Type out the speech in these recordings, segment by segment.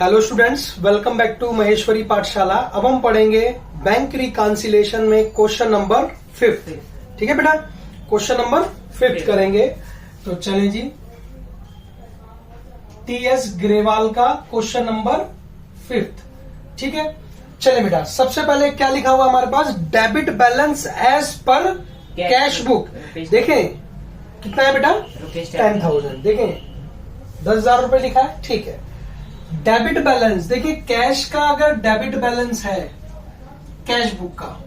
Hello students, welcome back to Maheshwari Pathshala. अब हम पढ़ेंगे बैंक रिकॉन्सिलेशन में क्वेश्चन नंबर 5। ठीक है बेटा, क्वेश्चन नंबर 5 करेंगे। तो चलिए जी, टीएस ग्रेवाल का क्वेश्चन नंबर 5। ठीक है, चले बेटा, सबसे पहले क्या लिखा हुआ हमारे पास, debit balance as per cash book. देखें कितना है बेटा, 10,000। देखें 10,000 रुपए लिखा है। ठीक है, डेबिट बैलेंस देखिए, कैश का अगर डेबिट बैलेंस है कैश बुक का,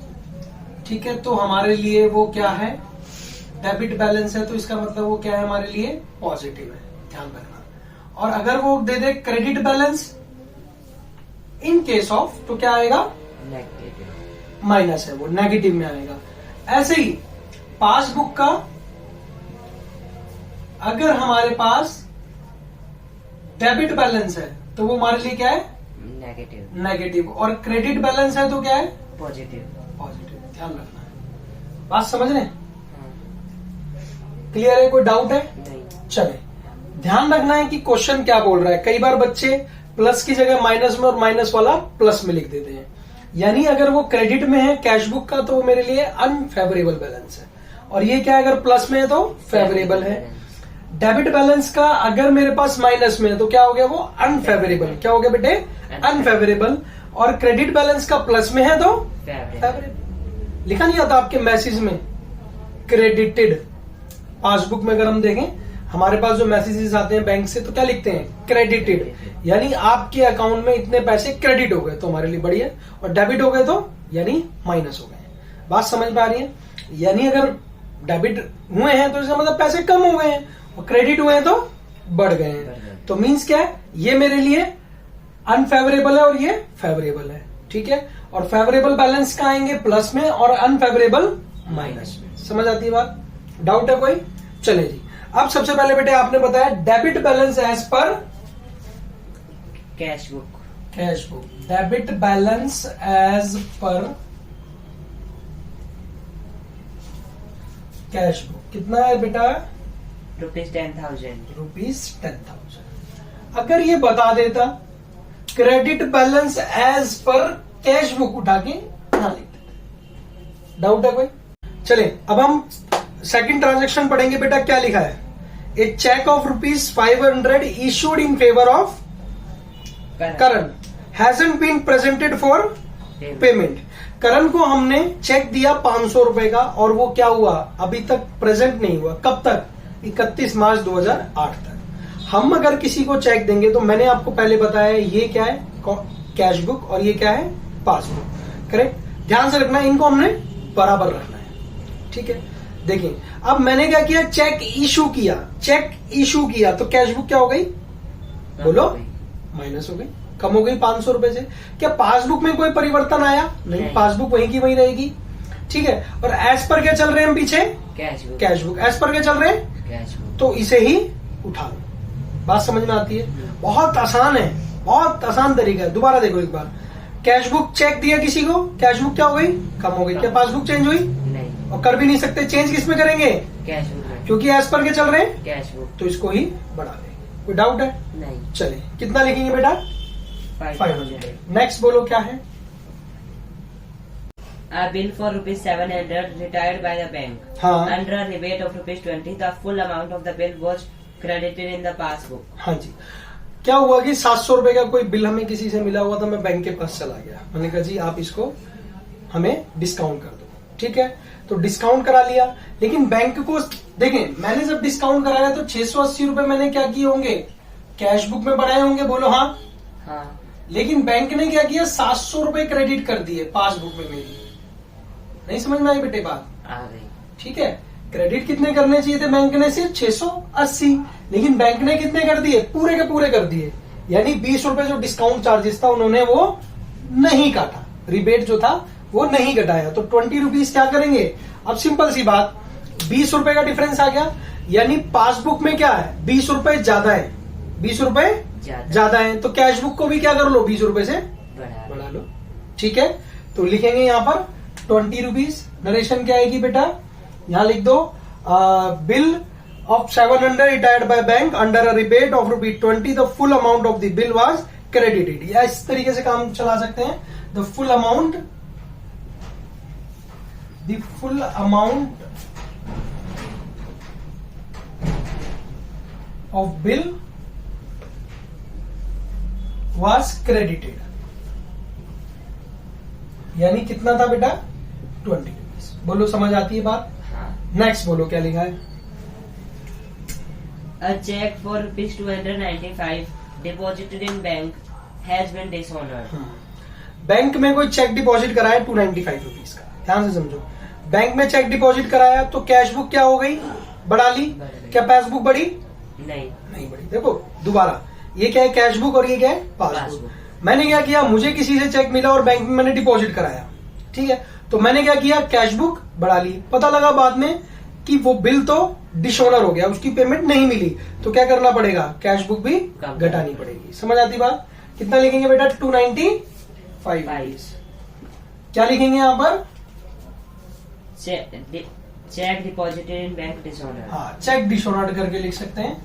ठीक है, तो हमारे लिए वो क्या है, डेबिट बैलेंस है, तो इसका मतलब वो क्या है, हमारे लिए पॉजिटिव है, ध्यान रखना। और अगर वो दे दे credit balance in case of, तो क्या आएगा, नेगेटिव, माइनस है, वो नेगेटिव में आएगा। ऐसे ही पासबुक का अगर हमारे पास डेबिट बैलेंस है तो वो हमारे लिए क्या है, नेगेटिव। और क्रेडिट बैलेंस है तो क्या है, पॉजिटिव। ध्यान रखना है, बात समझ रहे हैं? क्लियर है? कोई डाउट है? नहीं। चले, ध्यान रखना है कि क्वेश्चन क्या बोल रहा है। कई बार बच्चे प्लस की जगह माइनस में और माइनस वाला प्लस में लिख देते हैं। यानी अगर वो क्रेडिट में है कैश बुक का, तो वो मेरे लिए अनफेवरेबल बैलेंस है, और ये क्या है, अगर प्लस में है तो फेवरेबल है। डेबिट बैलेंस का अगर मेरे पास माइनस में है तो क्या हो गया, वो अनफेवरेबल। क्या हो गया बेटे, अनफेवरेबल। और क्रेडिट बैलेंस का प्लस में है तो फेवरेबल। लिखा नहीं आता आपके मैसेज में क्रेडिटेड। पासबुक में अगर हम देखें, हमारे पास जो मैसेजेस आते हैं बैंक से, तो क्या लिखते हैं, क्रेडिटेड, यानी आपके अकाउंट में इतने पैसे क्रेडिट हो गए, तो हमारे लिए बढ़िया। और डेबिट हो गए तो यानी माइनस हो गए। बात समझ में आ रही है? यानी अगर डेबिट हुए हैं तो इसका मतलब पैसे कम हो गए हैं, और क्रेडिट हुए हैं तो बढ़ गए हैं। तो मीन्स क्या है, ये मेरे लिए अनफेवरेबल है और ये फेवरेबल है। ठीक है, और फेवरेबल बैलेंस का आएंगे प्लस में और अनफेवरेबल माइनस में। समझ आती है बात? डाउट है कोई? चले जी, अब सबसे पहले बेटे आपने बताया debit balance as per cash book. Debit balance as per cash book कितना है बेटा, ₹10,000। अगर ये बता देता credit balance as per cash book, उठा के यहां लिख देते। डाउट है कोई? चले, अब हम सेकंड ट्रांजैक्शन पढ़ेंगे बेटा। क्या लिखा है, a cheque of ₹500 issued in favour of Karan hasn't been presented for payment. Karan को हमने चेक दिया 500 रुपए का, और वो क्या हुआ, अभी तक प्रेजेंट नहीं हुआ। कब तक, 31 मार्च 2008 तक। हम अगर किसी को चेक देंगे, तो मैंने आपको पहले बताया ये क्या है, कैश बुक, और ये क्या है, पासबुक। करेक्ट, ध्यान से रखना, इनको हमने बराबर रखना है। ठीक है, देखिए अब मैंने क्या किया, चेक इशू किया, तो कैश बुक क्या हो गई, बोलो, माइनस हो गई, कम हो गई 500 रुपए से। क्या पासबुक में कोई परिवर्तन आया? नहीं, पासबुक वहीं की वहीं रहेगी। ठीक है, और एज पर क्या चल रहे हैं हम पीछे, कैश बुक। एज पर क्या चल रहे हैं, कैश बुक, तो इसे ही उठा लो। बात समझ में आती है? बहुत आसान है, बहुत आसान तरीका है। दोबारा देखो एक बार, कैश बुक चेक दिया किसी को, कैश बुक क्या हो गई, कम हो गई। क्या पासबुक चेंज हुई? नहीं, और कर भी नहीं सकते। चेंज किस में करेंगे, कैश बुक में, क्योंकि एज पर क्या चल रहे हैं, कैश बुक, तो इसको ही बढ़ा देंगे। कोई डाउट है? नहीं। चलिए, कितना लिखेंगे बेटा, 500। नेक्स्ट बोलो क्या है, A bill for ₹700 retired by the bank. Under a rebate of ₹20, the full amount of the bill was credited in the passbook. हाँ जी, क्या हुआ कि 700 रुपए का कोई बिल हमें किसी से मिला हुआ था, मैं बैंक के पास चला गया, मैंने कहा जी आप इसको हमें डिस्काउंट कर दो। ठीक है, तो डिस्काउंट करा लिया, लेकिन बैंक को देखें, मैंने जब डिस्काउंट कराया तो 680 रुपए मैंने क्या किए होंगे, कैश बुक में बढ़ाए होंगे, बोलो हाँ। लेकिन बैंक ने क्या किया, 700 रुपए क्रेडिट कर दिए पासबुक में मेरी। नहीं समझ में आई बेटे बात? आ गई। ठीक है, क्रेडिट कितने करने चाहिए थे बैंक ने, सिर्फ 680, लेकिन बैंक ने कितने कर दिए, पूरे के पूरे कर दिए। यानी 20 रुपए जो डिस्काउंट चार्जेस था उन्होंने वो नहीं काटा, रिबेट जो था वो नहीं घटाया, तो 20 रुपीज क्या करेंगे। अब सिंपल सी बात, 20 रुपए का डिफरेंस आ गया, यानी पासबुक में क्या है, 20 रुपए ज्यादा है, 20 रुपए ज्यादा है, तो कैश बुक को भी क्या कर लो, 20 रुपए से बढ़ा लो। ठीक है, तो लिखेंगे यहाँ पर 20 रुपीज। नरेशन क्या आएगी बेटा, यहां लिख दो, bill of 700 retired by bank under a rebate of ₹20, the full amount of the bill was credited, या इस तरीके से काम चला सकते हैं, the full amount of bill was credited, यानी कितना था बेटा 20 रुपीज। बोलो समझ आती है बात? नेक्स्ट बोलो क्या लिखा है? A check for ₹295 deposited in bank has been dishonored. Bank में कोई चेक डिपॉजिट कराया 295 रुपीज का, ध्यान से समझो। बैंक में चेक डिपॉजिट कराया तो कैश बुक क्या हो गई? बढ़ा ली। क्या पासबुक बढ़ी? नहीं बढ़ी। देखो दोबारा, ये क्या है? कैश बुक, और ये क्या है? पासबुक। मैंने क्या किया? मुझे किसी से चेक मिला और बैंक में मैंने डिपॉजिट कराया, ठीक है, तो मैंने क्या किया? कैश बुक बढ़ा ली। पता लगा बाद में कि वो बिल तो डिसऑनर हो गया, उसकी पेमेंट नहीं मिली, तो क्या करना पड़ेगा? कैश बुक भी घटानी पड़ेगी। समझ आती बात? कितना लिखेंगे बेटा? 295। क्या लिखेंगे यहाँ पर? Check deposited in bank dishonoured. हाँ, चेक डिसऑनर्ड करके लिख सकते हैं।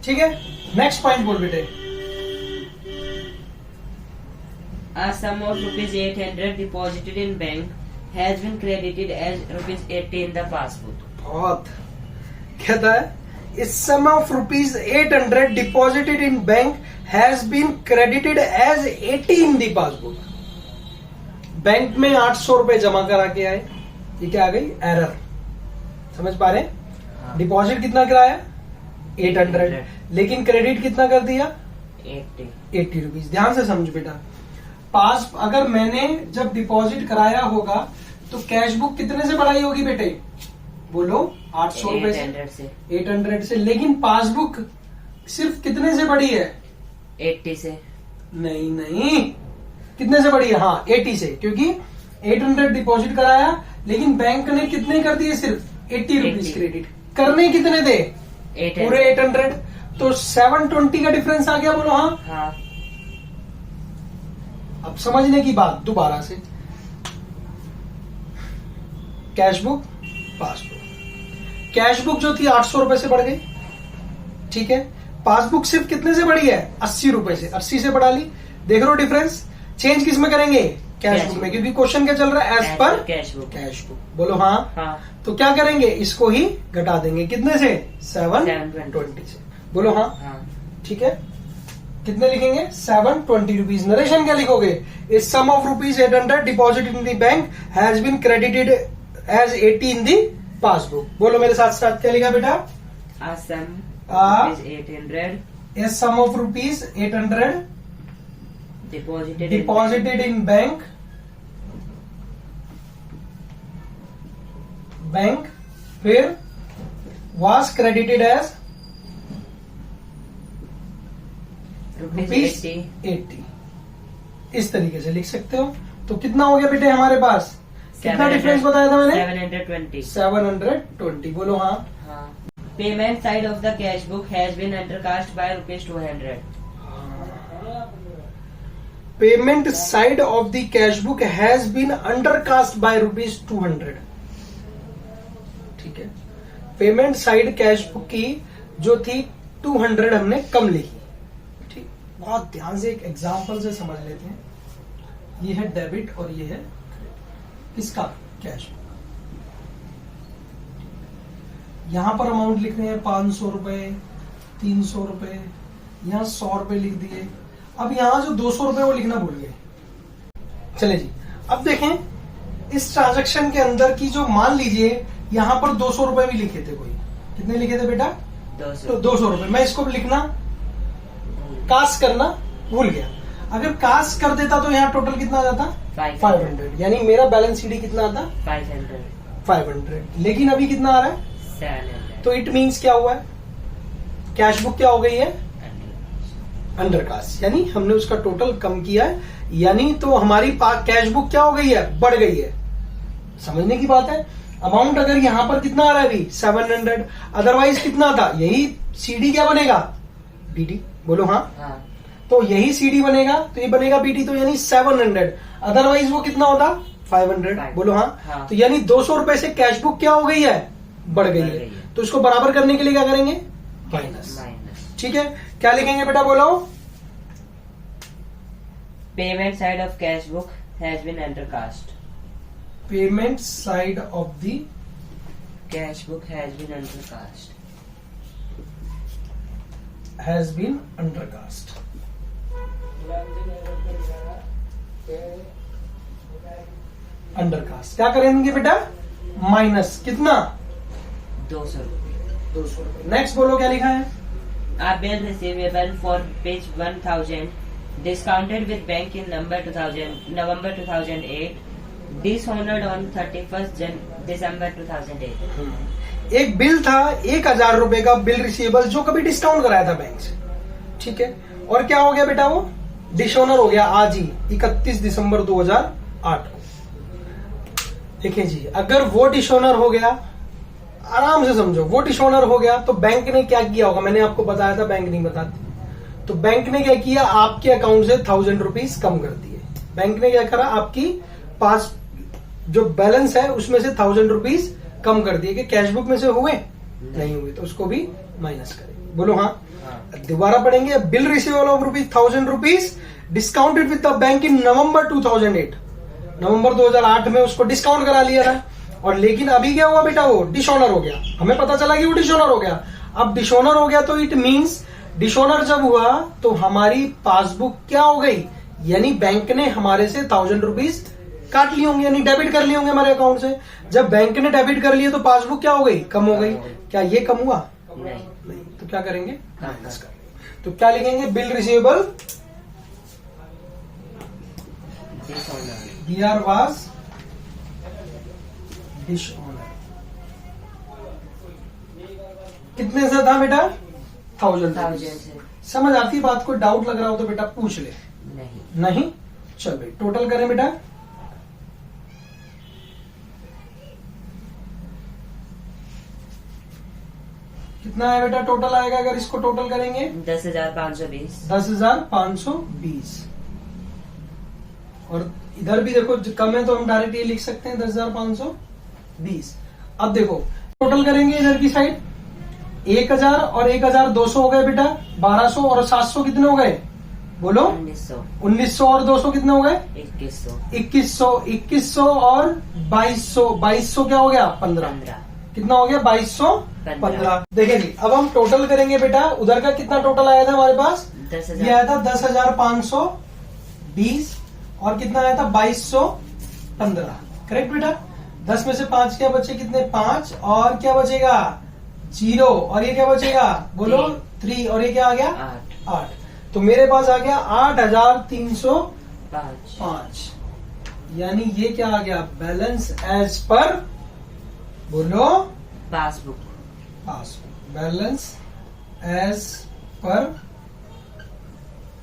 ठीक है, नेक्स्ट पॉइंट बोल बेटे। A sum of ₹800 deposited in bank has been credited as ₹80 in the passbook. बहुत कहता है, इस sum of ₹800 deposited in bank has been credited as 80 in the passbook. Bank में 800 रुपए जमा करा के आए, ये क्या आ गई? एरर। समझ पा रहे? डिपॉजिट कितना कराया? 800, लेकिन क्रेडिट कितना कर दिया? 80 रुपीज। ध्यान से समझ बेटा, पास अगर मैंने जब डिपॉजिट कराया होगा तो कैश बुक कितने से बढ़ाई होगी बेटे? बोलो 800 रुपए से, 800 से, लेकिन पासबुक सिर्फ कितने से बढ़ी है? 80 से। नहीं, कितने से बढ़ी है? हाँ 80 से, क्योंकि 800 डिपॉजिट कराया, लेकिन बैंक ने कितने कर दिए? सिर्फ 80 रुपीज क्रेडिट। करने कितने थे? पूरे 800, तो 720 का डिफरेंस आ गया। बोलो हाँ। अब समझने की बात दोबारा से, cash book, passbook. Cash book जो थी 800 रुपए से बढ़ गई, ठीक है। पासबुक सिर्फ कितने से बढ़ी है? 80 रुपए से, 80 से बढ़ा ली। देख रहे हो डिफरेंस? चेंज किस में करेंगे? कैश बुक में, क्योंकि क्वेश्चन क्या चल रहा है? As per cash book. बोलो हाँ। तो क्या करेंगे? इसको ही घटा देंगे, कितने से? 720 से। बोलो हाँ। ठीक है, कितने लिखेंगे? 720 रुपीज। नरेशन क्या लिखोगे? इस sum of ₹800 deposit in the bank has been credited as 80 in the passbook. बोलो मेरे साथ साथ, क्या लिखा बेटा? इस sum of ₹800 deposited in bank फिर was credited as ₹80। इस तरीके से लिख सकते हो। तो कितना हो गया बेटे हमारे पास? कितना डिफरेंस बताया था मैंने? 720। बोलो हाँ। Payment side of the cash book has been undercast by ₹200। Payment side of the cash book has been undercast by ₹200। ठीक है, पेमेंट साइड कैश बुक की जो थी 200 हमने कम लिखी। ठीक, बहुत ध्यान से एक एग्जांपल से समझ लेते हैं। ये है डेबिट और ये है किसका? Cash book. यहां पर अमाउंट लिख रहे हैं 500 रुपए, 300 रुपए, यहां 100 रुपए लिख दिए। अब यहां जो 200 रुपए वो लिखना भूल गए। चले जी, अब देखें इस ट्रांजैक्शन के अंदर की जो, मान लीजिए यहां पर 200 रुपए भी लिखे थे कोई। कितने लिखे थे बेटा? 200। तो 200 रुपए मैं इसको लिखना, कास्ट करना भूल गया। अगर कास्ट कर देता तो यहाँ टोटल कितना आ जाता? 500। यानी मेरा बैलेंस शीट कितना आता? 500। लेकिन अभी कितना आ रहा है? 700। तो इट मीन्स क्या हुआ है? कैश बुक क्या हो गई है? अंडरकास्ट, यानी हमने उसका टोटल कम किया है, यानी तो हमारी कैश बुक क्या हो गई है? बढ़ गई है। समझने की बात है। अमाउंट अगर यहां पर कितना आ रहा है अभी? 700। अदरवाइज कितना था? यही सीडी क्या बनेगा? बीडी। बोलो हाँ। तो यही सीडी बनेगा तो ये बनेगा बीडी, तो यानी 700। अदरवाइज वो कितना होता? 500। बोलो हाँ। तो यानी 200 रुपए से कैश बुक क्या हो गई है? बढ़ गई है, तो इसको बराबर करने के लिए क्या करेंगे? माइनस। ठीक है, क्या लिखेंगे बेटा बोलो? Payment side of cash book has been undercast. Payment side of the cash book has been undercast. Has been undercast. Undercast क्या करेंगे बेटा? माइनस कितना? 200 रुपये। 200 रुपये। नेक्स्ट बोलो क्या लिखा है? A bill receivable for page 1000 discounted with bank in November 2008 dishonored on 31st December 2008। एक बिल था 1000 रुपए का बिल रिसीवेबल जो कभी डिस्काउंट कराया था बैंक से, ठीक है, और क्या हो गया बेटा? वो डिसऑनर हो गया आज ही 31 दिसंबर 2008 को। देखिए जी, अगर वो डिसऑनर हो गया, आराम से समझो, वो डिसऑनर हो गया तो बैंक ने क्या किया होगा? मैंने आपको बताया था, बैंक नहीं बताती। तो बैंक ने क्या किया? आपके अकाउंट से 1000 रुपीज कम कर दिए। बैंक ने क्या करा? आपकी पास जो बैलेंस है उसमें से 1000 रुपीज कम कर दिए कि कैश बुक में से हुए नहीं हुए, तो उसको भी माइनस करेंगे। बोलो हाँ। दोबारा पढ़ेंगे। Bill receivable of ₹1000 rupees discounted with the bank in November 2008। नवंबर 2008 में उसको डिस्काउंट करा लिया था, और लेकिन अभी क्या हुआ बेटा? वो डिसऑनर हो गया। हमें पता चला कि वो डिसऑनर हो गया। अब डिसऑनर हो गया तो इट मींस डिसऑनर जब हुआ तो हमारी पासबुक क्या हो गई? यानी बैंक ने हमारे से 1000 रुपीज काट लिए होंगे, यानी डेबिट कर लिए होंगे हमारे अकाउंट से। जब बैंक ने डेबिट कर लिए तो पासबुक क्या हो गई? कम हो गई। क्या ये कम हुआ? नहीं। तो क्या करेंगे? माइनस करेंगे। तो क्या लिखेंगे? Bill receivable BR was dishonour. कितने से था बेटा? 1000 से। समझ आती बात? कोई डाउट लग रहा हो तो बेटा पूछ ले। नहीं? चल भाई टोटल करें बेटा। कितना है बेटा टोटल आएगा अगर इसको टोटल करेंगे? 10,520। 10,520। और इधर भी देखो कम है तो हम डायरेक्ट ये लिख सकते हैं 10,520। अब देखो टोटल करेंगे इधर की साइड, 1000 और 1200 हो गए बेटा 1200, और 700 कितने हो गए? बोलो 1900 और 200 कितने हो गए? 2100 और 2200 क्या हो गया? 15। कितना हो गया? 2215। देखिए जी, अब हम टोटल करेंगे बेटा। उधर का कितना टोटल आया था हमारे पास? ये आया था 10,520, और कितना आया था? 2215। करेक्ट बेटा? 10 में से 5 क्या बचे? कितने? 5, और क्या बचेगा? 0, और ये क्या बचेगा? बोलो 3, और ये क्या आ गया? 8। तो मेरे पास आ गया 8,305। यानी ये क्या आ गया? बैलेंस एज पर, बोलो passbook. Balance as per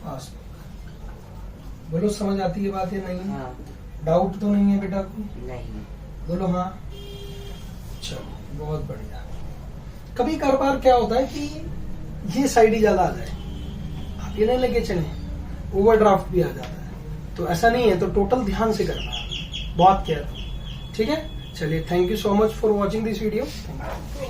passbook. बोलो समझ आती है बात या नहीं? हाँ। डाउट तो नहीं है बेटा कोई? नहीं। बोलो हाँ। चलो बहुत बढ़िया। कभी कभार क्या होता है कि ये साइड ही ज्यादा आ जाए, आप ये नहीं लेके चले, ओवरड्राफ्ट भी आ जाता है, तो ऐसा नहीं है। तो टोटल ध्यान से करना है, बहुत केयरफुल। ठीक है, चलिए, thank you so much for watching this video. Thank you.